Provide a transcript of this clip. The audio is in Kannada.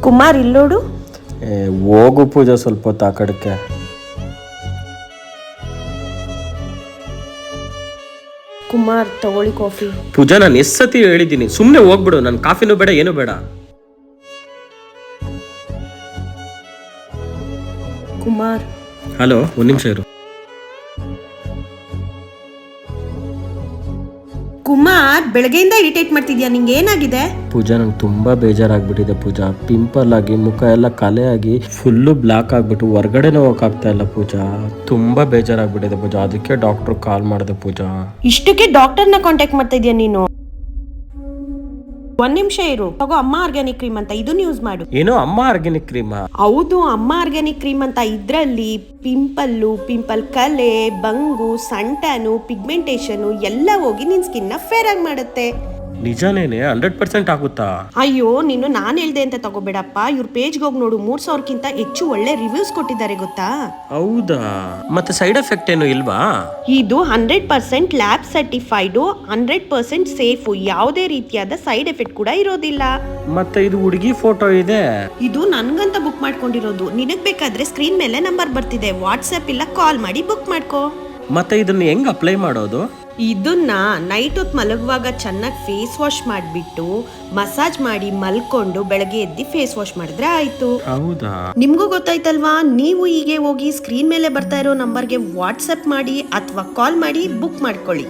ಕುಮಾರ್ ಇಲ್ಲೋಡು. ಹೋಗು ಪೂಜಾ, ಸ್ವಲ್ಪ ಹೊತ್ತು ಆ ಕಡೆಗೆ. ಕುಮಾರ್ ತಗೊಳ್ಳಿ ಕಾಫಿ. ಪೂಜಾ, ನಾನು ಎಷ್ಟು ಸತಿ ಹೇಳಿದ್ದೀನಿ, ಸುಮ್ಮನೆ ಹೋಗ್ಬಿಡು. ನನ್ನ ಕಾಫಿನೂ ಬೇಡ, ಏನು ಬೇಡ. ಕುಮಾರ್. ಹಲೋ, ಒಂದು ನಿಮಿಷ ಇರು. ಕುಮಾರ್, ಬೆಳಗ್ಗೆಯಿಂದ ಇರಿಟೇಟ್ ಮಾಡ್ತಿದ್ಯಾ, ನಿಂಗೆ ಏನಾಗಿದೆ? ಪೂಜಾ, ನಂಗೆ ತುಂಬಾ ಬೇಜಾರಾಗ್ಬಿಟ್ಟಿದೆ ಪೂಜಾ. ಪಿಂಪಲ್ ಆಗಿ ಮುಖ ಎಲ್ಲ ಕಲೆ ಆಗಿ ಫುಲ್ಲು ಬ್ಲಾಕ್ ಆಗ್ಬಿಟ್ಟು ಹೊರ್ಗಡೆನೇ ಹೋಗಕ್ಕಾಗ್ತಾ ಇಲ್ಲ ಪೂಜಾ. ತುಂಬಾ ಬೇಜಾರಾಗ್ಬಿಟ್ಟಿದೆ ಪೂಜಾ, ಅದಕ್ಕೆ ಡಾಕ್ಟರ್ ಕಾಲ್ ಮಾಡಿದೆ ಪೂಜಾ. ಇಷ್ಟಕ್ಕೆ ಡಾಕ್ಟರ್ನ ಕಾಂಟ್ಯಾಕ್ಟ್ ಮಾಡ್ತಾ ಇದೀಯ ನೀನು? ಒಂದ್ ನಿಮಿಷ ಇರು, ತಗೋ ಅಮ್ಮ ಆರ್ಗ್ಯಾನಿಕ್ ಕ್ರೀಮ್ ಅಂತ, ಇದನ್ನ ಯೂಸ್ ಮಾಡು. ಏನೋ ಅಮ್ಮ ಆರ್ಗ್ಯಾನಿಕ್ ಕ್ರೀಮಾ? ಹೌದು, ಅಮ್ಮ ಆರ್ಗ್ಯಾನಿಕ್ ಕ್ರೀಮ್ ಅಂತ. ಇದ್ರಲ್ಲಿ ಪಿಂಪಲ್ ಕಲೆ, ಬಂಗು, ಸಣ್ಟಾನು, ಪಿಗ್ಮೆಂಟೇಶನ್ ಎಲ್ಲ ಹೋಗಿ ನಿನ್ ಸ್ಕಿನ್ ನ ಫೇರ್ ಆಗಿ ಮಾಡುತ್ತೆ. ನಿಜಾನೇನೆ? 100% ಆಗುತ್ತಾ? ಅಯ್ಯೋ, ನೀನು ನಾನ್ ಹೇಳ್ದೆ ಅಂತ ತಗೋಬೇಡಪ್ಪ. ಇವ್ರ ಪೇಜ್ಗೆ ಹೋಗಿ ನೋಡು, 3000ಕ್ಕಿಂತ ಹೆಚ್ಚು ಒಳ್ಳೆ ರಿವ್ಯೂಸ್ ಕೊಟ್ಟಿದ್ದಾರೆ, ಗೊತ್ತಾ? ಹೌದಾ? ಮತ್ತೆ ಸೈಡ್ ಎಫೆಕ್ಟ್ ಏನು ಇಲ್ವಾ? ಇದು 100% ಲ್ಯಾಬ್ ಸರ್ಟಿಫೈಡ್, 100% ಸೇಫ್. ಯಾವುದೇ ರೀತಿಯಾದ ಸೈಡ್ ಎಫೆಕ್ಟ್ ಕೂಡ ಇರೋದಿಲ್ಲ. ಮತ್ತೆ ಇದು ಹುಡುಗಿ ಫೋಟೋ ಇದೆ. ಇದು ನನ್ಗಂತ ಬುಕ್ ಮಾಡ್ಕೊಂಡಿರೋದು. ನಿನಗ್ ಬೇಕಾದ್ರೆ ಸ್ಕ್ರೀನ್ ಮೇಲೆ ನಂಬರ್ ಬರ್ತಿದೆ, ವಾಟ್ಸ್ಆಪ್ ಇಲ್ಲ ಕಾಲ್ ಮಾಡಿ ಬುಕ್ ಮಾಡ್ಕೋ. ಮತ್ತೆ ಇದನ್ನ ಹೆಂಗ್ ಅಪ್ಲೈ ಮಾಡೋದು? ಇದನ್ನ ನೈಟ್ ಹೊತ್ತು ಮಲಗುವಾಗ ಚೆನ್ನಾಗಿ ಫೇಸ್ ವಾಶ್ ಮಾಡಿಬಿಟ್ಟು ಮಸಾಜ್ ಮಾಡಿ ಮಲ್ಕೊಂಡು ಬೆಳಗ್ಗೆ ಎದ್ದು ಫೇಸ್ ವಾಶ್ ಮಾಡಿದ್ರೆ ಆಯ್ತು. ಹೌದಾ? ನಿಮ್ಗೂ ಗೊತ್ತಾಯ್ತಲ್ವಾ? ನೀವು ಹೀಗೆ ಹೋಗಿ ಸ್ಕ್ರೀನ್ ಮೇಲೆ ಬರ್ತಾ ಇರೋ ನಂಬರ್ಗೆ ವಾಟ್ಸಪ್ ಮಾಡಿ ಅಥವಾ ಕಾಲ್ ಮಾಡಿ ಬುಕ್ ಮಾಡ್ಕೊಳ್ಳಿ.